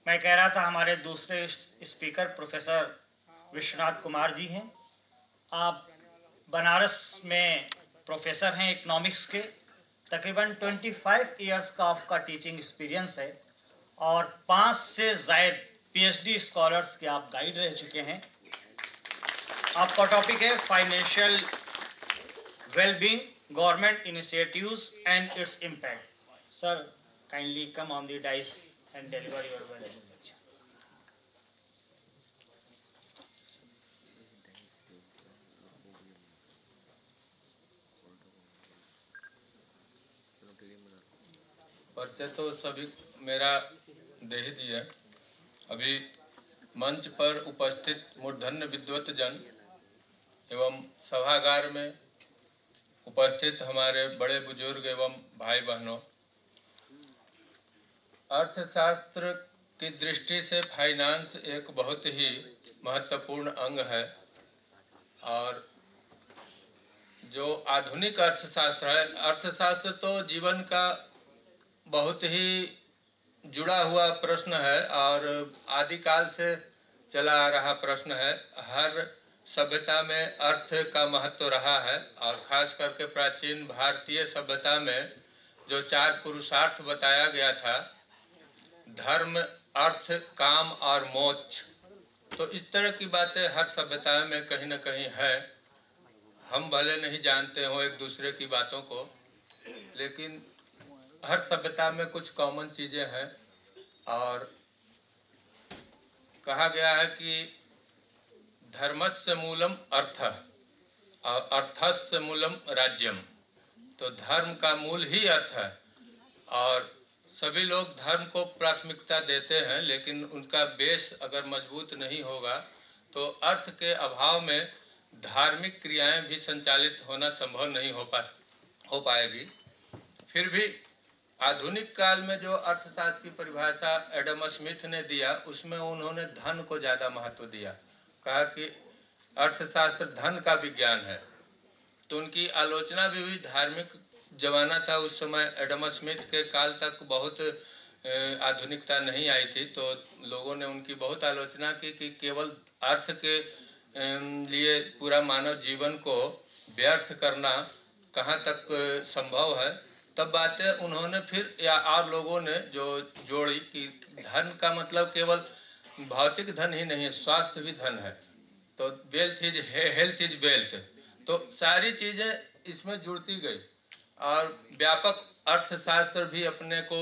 मैं कह रहा था हमारे दूसरे स्पीकर प्रोफेसर विश्वनाथ कुमार जी हैं। आप बनारस में प्रोफेसर हैं इकोनॉमिक्स के। तकरीबन 25 इयर्स का आपका टीचिंग एक्सपीरियंस है और 5 से ज़ायद पीएचडी स्कॉलर्स के आप गाइड रह चुके हैं। आपका टॉपिक है financial wellbeing, government initiatives and its impact. Sir, kindly come on the dice and deliver your valuable lecture. परिचय तो सभी मेरा दे ही दिया। अभी मंच पर उपस्थित मूर्धन्य विद्वत जन एवं सभागार में उपस्थित हमारे बड़े बुजुर्ग एवं भाई बहनों, अर्थशास्त्र की दृष्टि से फाइनेंस एक बहुत ही महत्वपूर्ण अंग है और जो आधुनिक अर्थशास्त्र है, अर्थशास्त्र तो जीवन का बहुत ही जुड़ा हुआ प्रश्न है और आदिकाल से चला आ रहा प्रश्न है। हर सभ्यता में अर्थ का महत्व रहा है और खास करके प्राचीन भारतीय सभ्यता में जो 4 पुरुषार्थ बताया गया था, धर्म, अर्थ, काम और मोक्ष, तो इस तरह की बातें हर सभ्यता में कहीं न कहीं है। हम भले नहीं जानते हो एक दूसरे की बातों को, लेकिन हर सभ्यता में कुछ कॉमन चीज़ें हैं और कहा गया है कि धर्मस्य मूलम अर्थ और अर्थस्य मूलम राज्यम। तो धर्म का मूल ही अर्थ है और सभी लोग धर्म को प्राथमिकता देते हैं, लेकिन उनका बेस अगर मजबूत नहीं होगा तो अर्थ के अभाव में धार्मिक क्रियाएं भी संचालित होना संभव नहीं हो पाएगी। फिर भी आधुनिक काल में जो अर्थशास्त्र की परिभाषा एडम स्मिथ ने दिया, उसमें उन्होंने धन को ज़्यादा महत्व दिया। कहा कि अर्थशास्त्र धन का विज्ञान है। तो उनकी आलोचना भी हुई। धार्मिक जमाना था उस समय, एडम स्मिथ के काल तक बहुत आधुनिकता नहीं आई थी, तो लोगों ने उनकी बहुत आलोचना की कि केवल अर्थ के लिए पूरा मानव जीवन को व्यर्थ करना कहाँ तक संभव है। तब बातें उन्होंने फिर या और लोगों ने जो जोड़ी कि धन का मतलब केवल भौतिक धन ही नहीं है, स्वास्थ्य भी धन है। तो wealth is health is wealth. तो सारी चीज़ें इसमें जुड़ती गई और व्यापक अर्थशास्त्र भी अपने को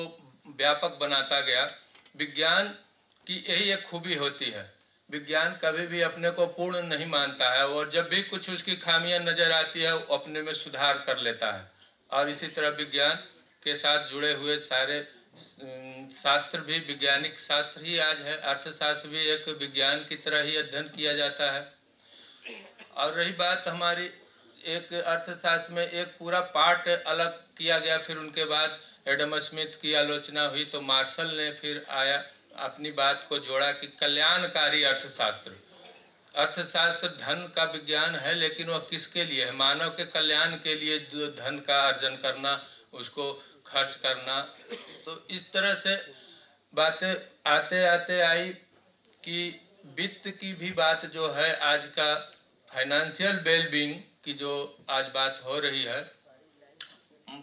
व्यापक बनाता गया। विज्ञान की यही एक खूबी होती है, विज्ञान कभी भी अपने को पूर्ण नहीं मानता है और जब भी कुछ उसकी खामियां नज़र आती है वो अपने में सुधार कर लेता है। और इसी तरह विज्ञान के साथ जुड़े हुए सारे शास्त्र भी वैज्ञानिक शास्त्र ही आज है। अर्थशास्त्र भी एक विज्ञान की तरह ही अध्ययन किया जाता है। और रही बात हमारी, एक अर्थशास्त्र में एक पूरा पार्ट अलग किया गया, फिर उनके बाद एडम स्मिथ की आलोचना हुई तो मार्शल ने फिर आया अपनी बात को जोड़ा कि कल्याणकारी अर्थशास्त्र। अर्थशास्त्र धन का विज्ञान है, लेकिन वह किसके लिए है? मानव के कल्याण के लिए जो धन का अर्जन करना, उसको खर्च करना। तो इस तरह से बातें आते आते आई कि वित्त की भी बात जो है, आज का फाइनेंशियल वेलबींग की जो आज बात हो रही है,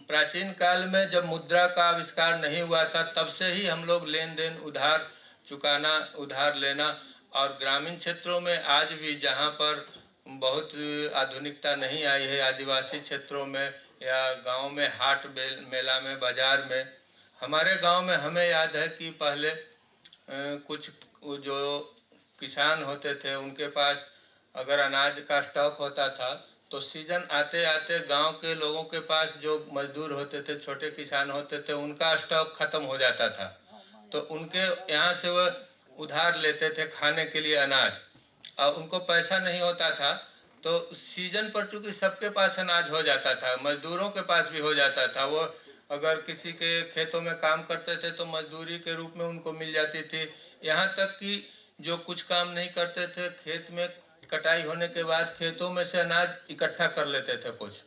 प्राचीन काल में जब मुद्रा का आविष्कार नहीं हुआ था तब से ही हम लोग लेन देन, उधार चुकाना, उधार लेना, और ग्रामीण क्षेत्रों में आज भी जहाँ पर बहुत आधुनिकता नहीं आई है, आदिवासी क्षेत्रों में या गांव में हाट मेला में, बाजार में, हमारे गांव में हमें याद है कि पहले कुछ जो किसान होते थे उनके पास अगर अनाज का स्टॉक होता था तो सीजन आते आते गांव के लोगों के पास जो मजदूर होते थे, छोटे किसान होते थे, उनका स्टॉक खत्म हो जाता था तो उनके यहाँ से वह उधार लेते थे खाने के लिए अनाज, और उनको पैसा नहीं होता था। तो सीजन पर चूँकि सबके पास अनाज हो जाता था, मजदूरों के पास भी हो जाता था, वो अगर किसी के खेतों में काम करते थे तो मजदूरी के रूप में उनको मिल जाती थी। यहाँ तक कि जो कुछ काम नहीं करते थे, खेत में कटाई होने के बाद खेतों में से अनाज इकट्ठा कर लेते थे कुछ,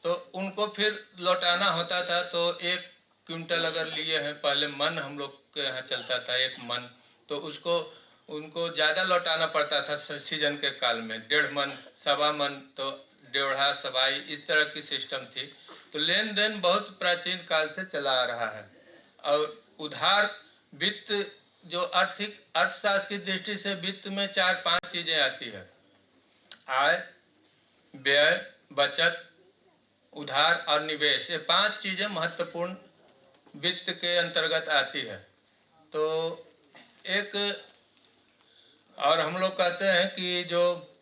तो उनको फिर लौटाना होता था। तो एक क्विंटल अगर लिए हैं, पहले मन हम लोग के यहाँ चलता था 1 मन, तो उसको उनको ज़्यादा लौटाना पड़ता था सीजन के काल में, 1.5 मन, 1.25 मन, तो 1.5 सवाई, इस तरह की सिस्टम थी। तो लेन देन बहुत प्राचीन काल से चला आ रहा है। और उधार वित्त जो अर्थशास्त्र की दृष्टि से वित्त में 4-5 चीज़ें आती है: आय, व्यय, बचत, उधार और निवेश। ये 5 चीज़ें महत्वपूर्ण वित्त के अंतर्गत आती है। तो एक और हम लोग कहते हैं कि जो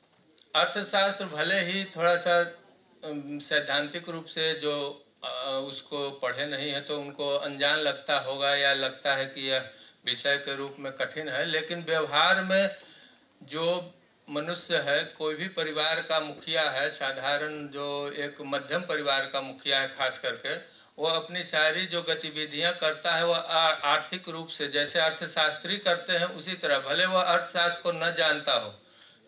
अर्थशास्त्र भले ही थोड़ा सा सैद्धांतिक रूप से जो उसको पढ़े नहीं है तो उनको अनजान लगता होगा या लगता है कि यह विषय के रूप में कठिन है, लेकिन व्यवहार में जो मनुष्य है, कोई भी परिवार का मुखिया है, साधारण जो एक मध्यम परिवार का मुखिया है खास करके, वो अपनी सारी जो गतिविधियां करता है वह आर्थिक रूप से जैसे अर्थशास्त्री करते हैं उसी तरह, भले वह अर्थशास्त्र को न जानता हो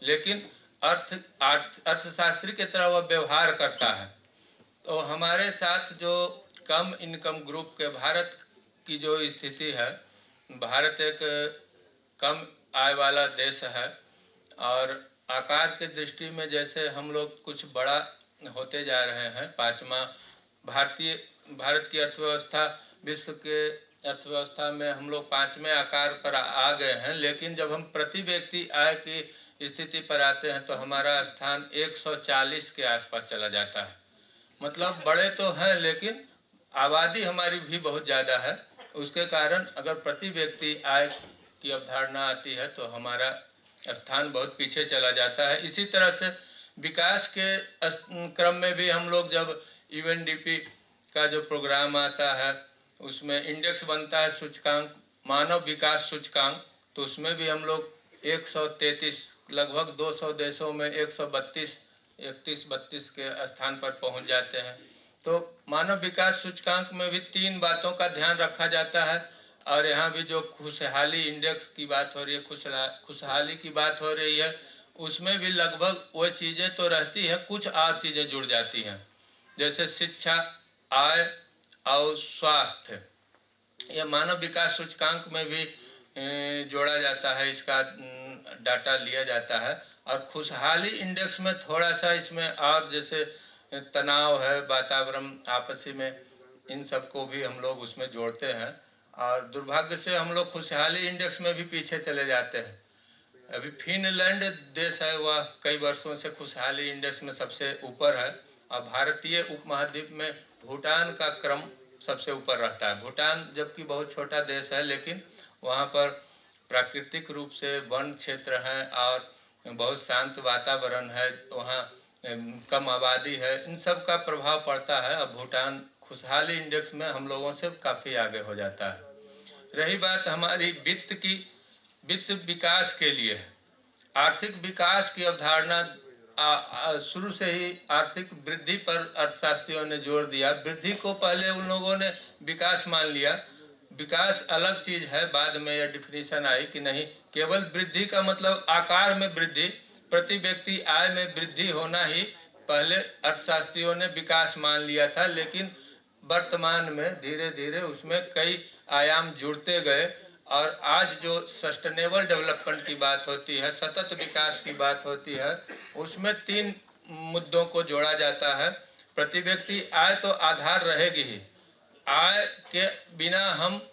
लेकिन अर्थशास्त्री की तरह वह व्यवहार करता है। तो हमारे साथ जो कम इनकम ग्रुप के भारत की जो स्थिति है, भारत एक कम आय वाला देश है और आकार की दृष्टि में जैसे हम लोग कुछ बड़ा होते जा रहे हैं। भारत की अर्थव्यवस्था विश्व के अर्थव्यवस्था में हम लोग 5वें आकार पर आ गए हैं, लेकिन जब हम प्रति व्यक्ति आय की स्थिति पर आते हैं तो हमारा स्थान 140 के आसपास चला जाता है। मतलब बड़े तो हैं लेकिन आबादी हमारी भी बहुत ज़्यादा है, उसके कारण अगर प्रति व्यक्ति आय की अवधारणा आती है तो हमारा स्थान बहुत पीछे चला जाता है। इसी तरह से विकास के क्रम में भी हम लोग जब यूएनडीपी का जो प्रोग्राम आता है उसमें इंडेक्स बनता है, सूचकांक, मानव विकास सूचकांक, तो उसमें भी हम लोग 133, लगभग 200 देशों में 131-32 के स्थान पर पहुंच जाते हैं। तो मानव विकास सूचकांक में भी 3 बातों का ध्यान रखा जाता है और यहाँ भी जो खुशहाली इंडेक्स की बात हो रही है, खुशहाली की बात हो रही है, उसमें भी लगभग वो चीज़ें तो रहती है, कुछ और चीज़ें जुड़ जाती हैं जैसे शिक्षा, आय और स्वास्थ्य। यह मानव विकास सूचकांक में भी जोड़ा जाता है, इसका डाटा लिया जाता है। और खुशहाली इंडेक्स में थोड़ा सा इसमें और जैसे तनाव है, वातावरण आपसी में, इन सब को भी हम लोग उसमें जोड़ते हैं। और दुर्भाग्य से हम लोग खुशहाली इंडेक्स में भी पीछे चले जाते हैं। अभी फिनलैंड देश है, वह कई वर्षों से खुशहाली इंडेक्स में सबसे ऊपर है और भारतीय उपमहाद्वीप में भूटान का क्रम सबसे ऊपर रहता है। भूटान जबकि बहुत छोटा देश है लेकिन वहाँ पर प्राकृतिक रूप से वन क्षेत्र है और बहुत शांत वातावरण है, वहाँ कम आबादी है, इन सब का प्रभाव पड़ता है। अब भूटान खुशहाली इंडेक्स में हम लोगों से काफ़ी आगे हो जाता है। रही बात हमारी वित्त विकास के लिए है। आर्थिक विकास की अवधारणा शुरू से ही आर्थिक वृद्धि पर अर्थशास्त्रियों ने जोर दिया। वृद्धि को पहले उन लोगों ने विकास मान लिया, विकास अलग चीज़ है, बाद में यह डिफिनीशन आई कि नहीं, केवल वृद्धि का मतलब आकार में वृद्धि, प्रति व्यक्ति आय में वृद्धि होना ही पहले अर्थशास्त्रियों ने विकास मान लिया था। लेकिन वर्तमान में धीरे धीरे उसमें कई आयाम जुड़ते गए और आज जो सस्टेनेबल डेवलपमेंट की बात होती है, सतत विकास की बात होती है, उसमें 3 मुद्दों को जोड़ा जाता है। प्रति व्यक्ति आय तो आधार रहेगी ही, आय के बिना हम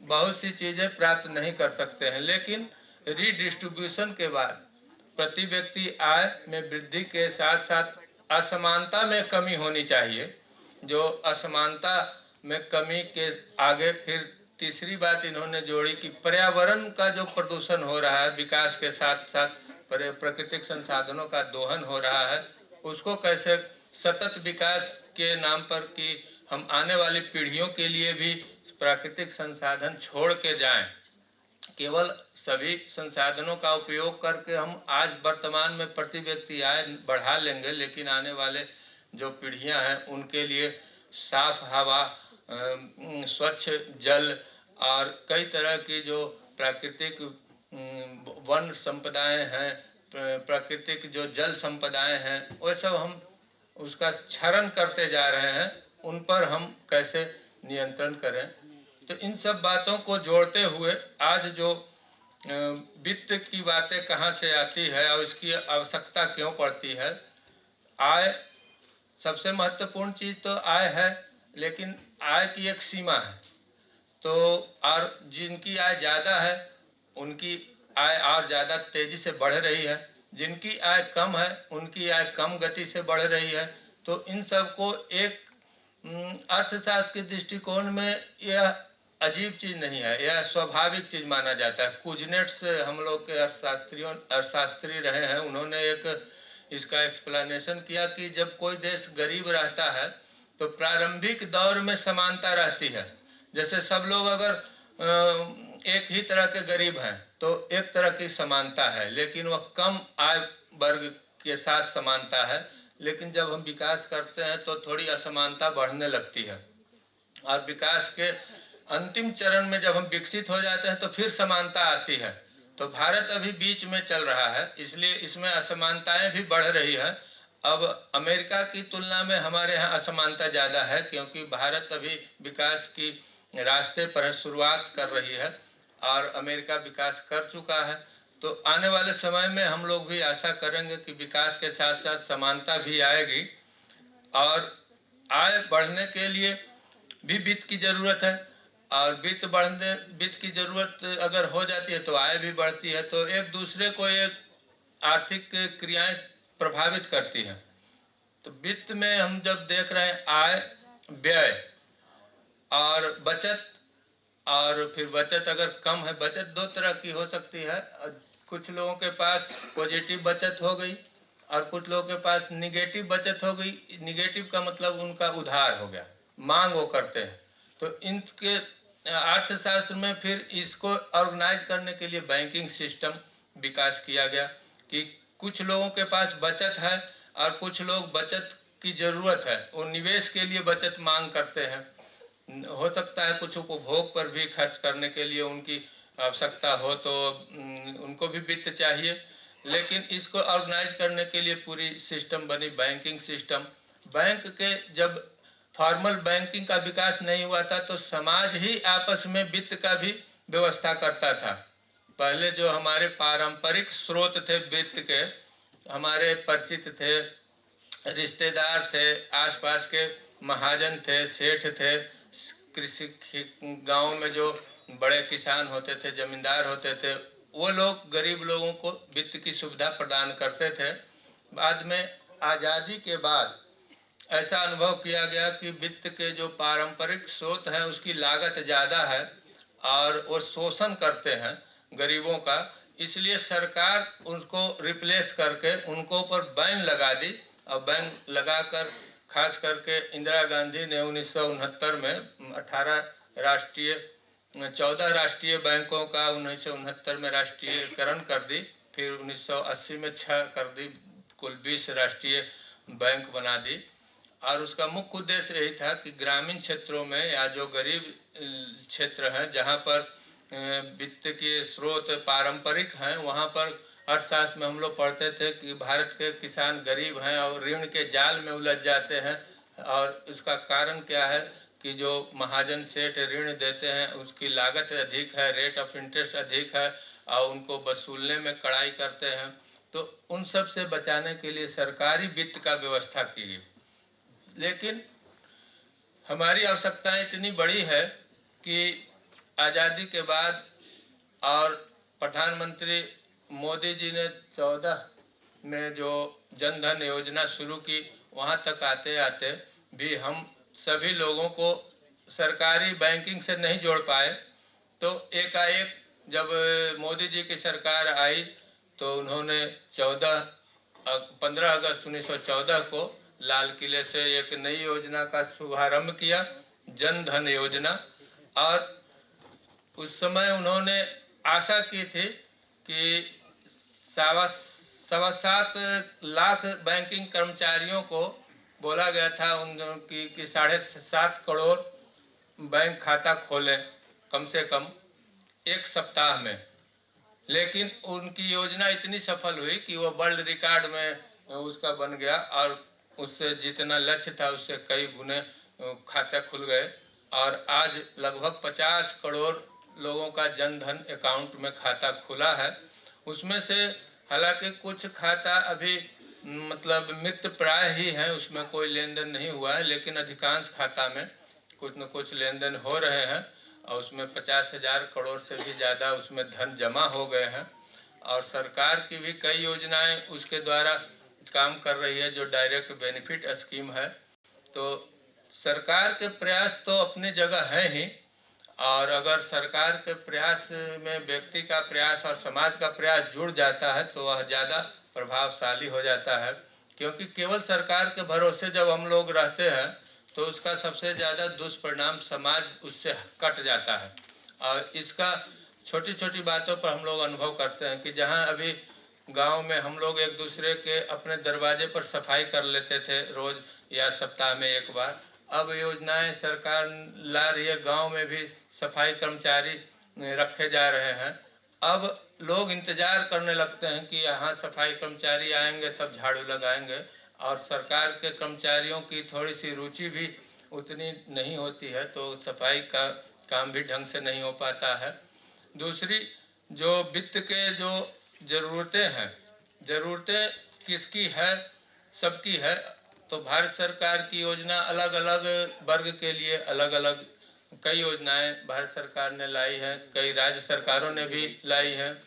बहुत सी चीज़ें प्राप्त नहीं कर सकते हैं, लेकिन रीडिस्ट्रीब्यूशन के बाद प्रति व्यक्ति आय में वृद्धि के साथ साथ असमानता में कमी होनी चाहिए। जो असमानता में कमी के आगे फिर तीसरी बात इन्होंने जोड़ी कि पर्यावरण का जो प्रदूषण हो रहा है, विकास के साथ साथ प्राकृतिक संसाधनों का दोहन हो रहा है, उसको कैसे सतत विकास के नाम पर कि हम आने वाली पीढ़ियों के लिए भी प्राकृतिक संसाधन छोड़ के जाएं। केवल सभी संसाधनों का उपयोग करके हम आज वर्तमान में प्रति व्यक्ति आय बढ़ा लेंगे, लेकिन आने वाले जो पीढ़ियां हैं उनके लिए साफ हवा, स्वच्छ जल और कई तरह की जो प्राकृतिक वन संपदाएं हैं, प्राकृतिक जो जल संपदाएं हैं, वो सब हम उसका क्षरण करते जा रहे हैं। उन पर हम कैसे नियंत्रण करें। तो इन सब बातों को जोड़ते हुए आज जो वित्त की बातें कहाँ से आती है और इसकी आवश्यकता क्यों पड़ती है। आय सबसे महत्वपूर्ण चीज़ तो आय है, लेकिन आय की एक सीमा है। तो और जिनकी आय ज़्यादा है उनकी आय और ज़्यादा तेज़ी से बढ़ रही है, जिनकी आय कम है उनकी आय कम गति से बढ़ रही है। तो इन सब को एक अर्थशास्त्र के दृष्टिकोण में यह अजीब चीज़ नहीं है, यह स्वाभाविक चीज़ माना जाता है। कुजनेट्स हम लोग के अर्थशास्त्री रहे हैं, उन्होंने एक इसका एक्सप्लेनेशन किया कि जब कोई देश गरीब रहता है तो प्रारंभिक दौर में समानता रहती है। जैसे सब लोग अगर एक ही तरह के गरीब हैं तो एक तरह की समानता है, लेकिन वह कम आय वर्ग के साथ समानता है। लेकिन जब हम विकास करते हैं तो थोड़ी असमानता बढ़ने लगती है, और विकास के अंतिम चरण में जब हम विकसित हो जाते हैं तो फिर समानता आती है। तो भारत अभी बीच में चल रहा है, इसलिए इसमें असमानताएं भी बढ़ रही है। अब अमेरिका की तुलना में हमारे यहाँ असमानता ज़्यादा है, क्योंकि भारत अभी विकास की रास्ते पर शुरुआत कर रही है और अमेरिका विकास कर चुका है। तो आने वाले समय में हम लोग भी आशा करेंगे कि विकास के साथ साथ समानता भी आएगी, और आय बढ़ने के लिए भी वित्त की ज़रूरत है, और वित्त की ज़रूरत अगर हो जाती है तो आय भी बढ़ती है। तो एक दूसरे को ये आर्थिक क्रियाएं प्रभावित करती हैं। तो वित्त में हम जब देख रहे हैं आय, व्यय और बचत, और फिर बचत अगर कम है, बचत दो तरह की हो सकती है। कुछ लोगों के पास पॉजिटिव बचत हो गई और कुछ लोगों के पास निगेटिव बचत हो गई। निगेटिव का मतलब उनका उधार हो गया, मांग वो करते हैं। तो इनके अर्थशास्त्र में फिर इसको ऑर्गेनाइज करने के लिए बैंकिंग सिस्टम विकास किया गया कि कुछ लोगों के पास बचत है और कुछ लोग बचत की ज़रूरत है, वो निवेश के लिए बचत मांग करते हैं। हो सकता है कुछ उपभोग पर भी खर्च करने के लिए उनकी आवश्यकता हो, तो उनको भी वित्त चाहिए। लेकिन इसको ऑर्गेनाइज करने के लिए पूरी सिस्टम बनी, बैंकिंग सिस्टम। बैंक के जब फॉर्मल बैंकिंग का विकास नहीं हुआ था तो समाज ही आपस में वित्त का भी व्यवस्था करता था। पहले जो हमारे पारंपरिक स्रोत थे वित्त के, हमारे परिचित थे, रिश्तेदार थे, आसपास के महाजन थे, सेठ थे, कृषि गांव में जो बड़े किसान होते थे, जमींदार होते थे, वो लोग गरीब लोगों को वित्त की सुविधा प्रदान करते थे। बाद में आज़ादी के बाद ऐसा अनुभव किया गया कि वित्त के जो पारंपरिक स्रोत हैं उसकी लागत ज़्यादा है और वो शोषण करते हैं गरीबों का, इसलिए सरकार उनको रिप्लेस करके उनको ऊपर बैन लगा दी। और बैन लगाकर खास करके इंदिरा गांधी ने 1969 में 14 राष्ट्रीय बैंकों का 1969 में राष्ट्रीयकरण कर दी, फिर 1980 में 6 कर दी, कुल 20 राष्ट्रीय बैंक बना दी। और उसका मुख्य उद्देश्य यही था कि ग्रामीण क्षेत्रों में या जो गरीब क्षेत्र हैं जहाँ पर वित्त के स्रोत पारंपरिक हैं, वहाँ पर अर्थशास्त्र में हम लोग पढ़ते थे कि भारत के किसान गरीब हैं और ऋण के जाल में उलझ जाते हैं। और इसका कारण क्या है कि जो महाजन सेठ ऋण देते हैं उसकी लागत अधिक है, रेट ऑफ इंटरेस्ट अधिक है और उनको वसूलने में कड़ाई करते हैं। तो उन सब से बचाने के लिए सरकारी वित्त का व्यवस्था की गई। लेकिन हमारी आवश्यकताएं इतनी बड़ी है कि आज़ादी के बाद और प्रधानमंत्री मोदी जी ने 14 में जो जन धन योजना शुरू की, वहाँ तक आते आते भी हम सभी लोगों को सरकारी बैंकिंग से नहीं जोड़ पाए। तो एकाएक जब मोदी जी की सरकार आई तो उन्होंने 15 अगस्त 1914 को लाल किले से एक नई योजना का शुभारंभ किया, जन धन योजना। और उस समय उन्होंने आशा की थी कि 7.25 लाख बैंकिंग कर्मचारियों को बोला गया था उनकी कि 7.5 करोड़ बैंक खाता खोलें कम से कम एक सप्ताह में। लेकिन उनकी योजना इतनी सफल हुई कि वो वर्ल्ड रिकॉर्ड में उसका बन गया और उससे जितना लक्ष्य था उससे कई गुने खाते खुल गए। और आज लगभग 50 करोड़ लोगों का जन धन अकाउंट में खाता खुला है। उसमें से हालांकि कुछ खाता अभी मतलब मृत प्राय ही है, उसमें कोई लेन देन नहीं हुआ है, लेकिन अधिकांश खाता में कुछ न कुछ लेन देन हो रहे हैं और उसमें 50,000 करोड़ से भी ज़्यादा उसमें धन जमा हो गए हैं। और सरकार की भी कई योजनाएं उसके द्वारा काम कर रही है, जो डायरेक्ट बेनिफिट स्कीम है। तो सरकार के प्रयास तो अपनी जगह हैं ही, और अगर सरकार के प्रयास में व्यक्ति का प्रयास और समाज का प्रयास जुड़ जाता है तो वह ज़्यादा प्रभावशाली हो जाता है। क्योंकि केवल सरकार के भरोसे जब हम लोग रहते हैं तो उसका सबसे ज़्यादा दुष्परिणाम समाज उससे कट जाता है। और इसका छोटी छोटी बातों पर हम लोग अनुभव करते हैं कि जहाँ अभी गांव में हम लोग एक दूसरे के अपने दरवाजे पर सफाई कर लेते थे रोज़ या सप्ताह में एक बार, अब योजनाएं सरकार ला रही है, गांव में भी सफाई कर्मचारी रखे जा रहे हैं। अब लोग इंतज़ार करने लगते हैं कि यहाँ सफाई कर्मचारी आएंगे तब झाड़ू लगाएंगे, और सरकार के कर्मचारियों की थोड़ी सी रुचि भी उतनी नहीं होती है, तो सफाई का काम भी ढंग से नहीं हो पाता है। दूसरी, जो वित्त के जो ज़रूरतें किसकी है, सबकी है। तो भारत सरकार की योजना अलग अलग वर्ग के लिए अलग अलग कई योजनाएं भारत सरकार ने लाई हैं, कई राज्य सरकारों ने भी लाई हैं।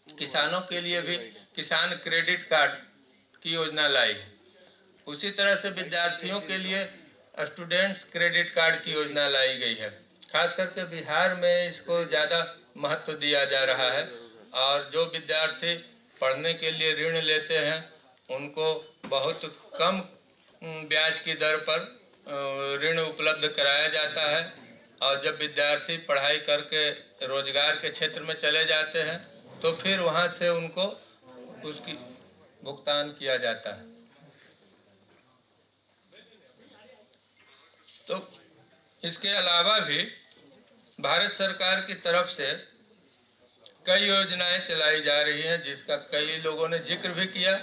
किसानों के लिए भी किसान क्रेडिट कार्ड की योजना लाई है। उसी तरह से विद्यार्थियों के लिए स्टूडेंट्स क्रेडिट कार्ड की योजना लाई गई है। खास करके बिहार में इसको ज़्यादा महत्व दिया जा रहा है, और जो विद्यार्थी पढ़ने के लिए ऋण लेते हैं उनको बहुत कम ब्याज की दर पर ऋण उपलब्ध कराया जाता है। और जब विद्यार्थी पढ़ाई करके रोजगार के क्षेत्र में चले जाते हैं तो फिर वहाँ से उनको उसकी भुगतान किया जाता है। तो इसके अलावा भी भारत सरकार की तरफ से कई योजनाएं चलाई जा रही हैं, जिसका कई लोगों ने जिक्र भी किया।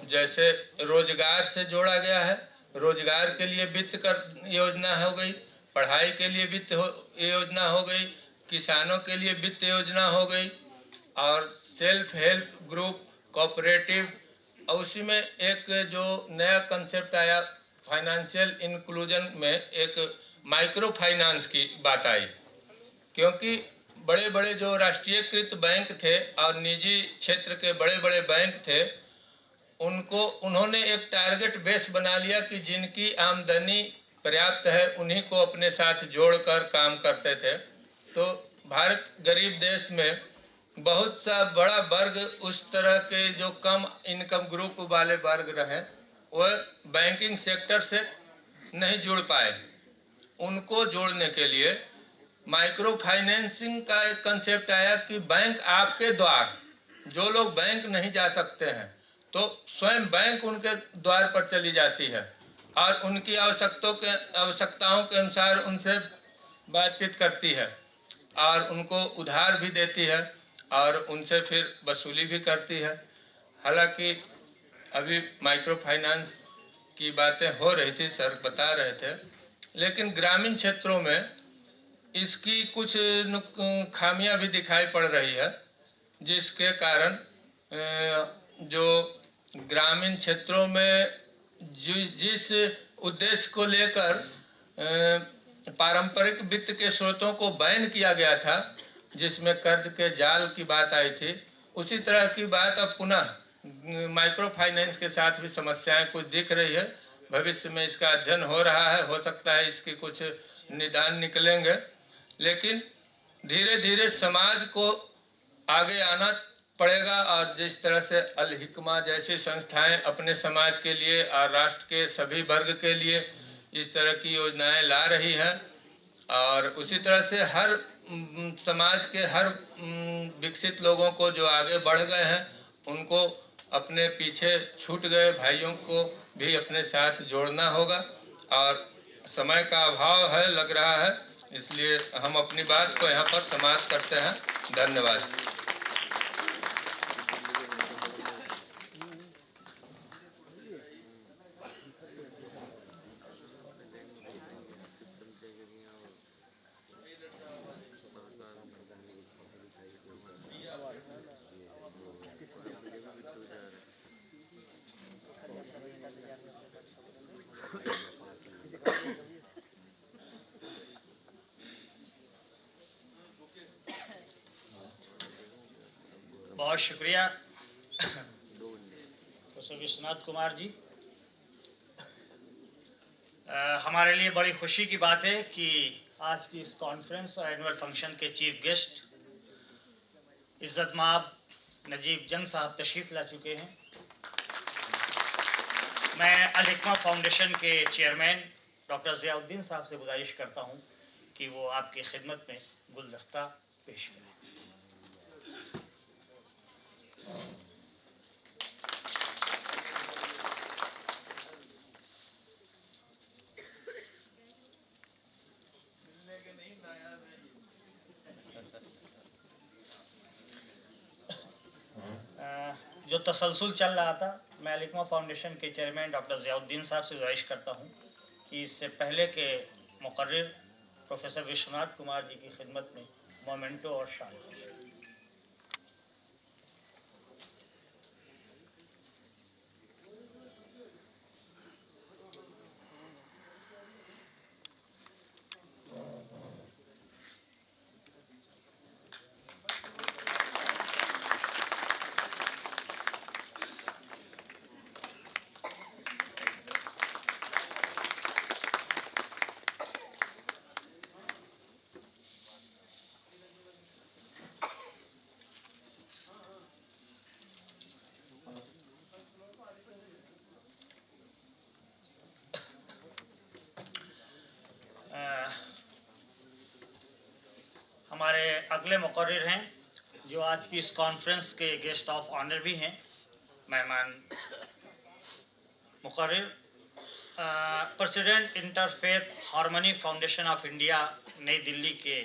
जैसे रोजगार से जोड़ा गया है, रोजगार के लिए वित्त कर योजना हो गई, पढ़ाई के लिए वित्त योजना हो गई, किसानों के लिए वित्त योजना हो गई, और सेल्फ हेल्प ग्रुप, कोऑपरेटिव, और उसी में एक जो नया कंसेप्ट आया फाइनेंशियल इंक्लूजन में एक माइक्रो फाइनेंस की बात आई। क्योंकि बड़े बड़े जो राष्ट्रीयकृत बैंक थे और निजी क्षेत्र के बड़े बड़े बैंक थे, उन्होंने एक टारगेट बेस बना लिया कि जिनकी आमदनी पर्याप्त है उन्हीं को अपने साथ जोड़कर काम करते थे। तो भारत गरीब देश में बहुत सा बड़ा वर्ग उस तरह के जो कम इनकम ग्रुप वाले वर्ग रहे, वह बैंकिंग सेक्टर से नहीं जुड़ पाए। उनको जोड़ने के लिए माइक्रो फाइनेंसिंग का एक कंसेप्ट आया कि बैंक आपके द्वार, जो लोग बैंक नहीं जा सकते हैं तो स्वयं बैंक उनके द्वार पर चली जाती है और उनकी आवश्यकताओं के अनुसार उनसे बातचीत करती है और उनको उधार भी देती है और उनसे फिर वसूली भी करती है। हालांकि अभी माइक्रो फाइनेंस की बातें हो रही थी, सर बता रहे थे, लेकिन ग्रामीण क्षेत्रों में इसकी कुछ खामियां भी दिखाई पड़ रही है, जिसके कारण जो ग्रामीण क्षेत्रों में जिस उद्देश्य को लेकर पारंपरिक वित्त के स्रोतों को बैन किया गया था, जिसमें कर्ज के जाल की बात आई थी, उसी तरह की बात अब पुनः माइक्रो फाइनेंस के साथ भी समस्याएं कुछ दिख रही है। भविष्य में इसका अध्ययन हो रहा है, हो सकता है इसके कुछ निदान निकलेंगे, लेकिन धीरे धीरे समाज को आगे आना पड़ेगा। और जिस तरह से अल हिकमा जैसी संस्थाएं अपने समाज के लिए और राष्ट्र के सभी वर्ग के लिए इस तरह की योजनाएं ला रही हैं, और उसी तरह से हर समाज के हर विकसित लोगों को जो आगे बढ़ गए हैं उनको अपने पीछे छूट गए भाइयों को भी अपने साथ जोड़ना होगा। और समय का अभाव है लग रहा है, इसलिए हम अपनी बात को यहाँ पर समाप्त करते हैं। धन्यवाद। बहुत शुक्रिया प्रोफेसर विश्वनाथ कुमार जी। हमारे लिए बड़ी खुशी की बात है कि आज की इस कॉन्फ्रेंस और एनुअल फंक्शन के चीफ गेस्ट इज़्ज़त माब नजीब जंग साहब तशरीफ़ ला चुके हैं। मैं अल हिकमा फाउंडेशन के चेयरमैन डॉक्टर ज़ियाउद्दीन साहब से गुजारिश करता हूं कि वो आपकी खिदमत में गुलदस्ता पेश करें। जो तसलसल चल रहा था, मैं अल हिकमा फाउंडेशन के चेयरमैन डॉक्टर ज़ियाउद्दीन साहब से गुजारिश करता हूं कि इससे पहले के मुकर्रिर प्रोफेसर विश्वनाथ कुमार जी की खिदमत में मोमेंटो और शाल पेश करें। हमारे अगले मुकर्रिर हैं जो आज की इस कॉन्फ्रेंस के गेस्ट ऑफ ऑनर भी हैं, मेहमान मुकर्रिर president interfaith harmony foundation of India New Delhi के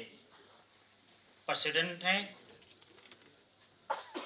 प्रेसिडेंट हैं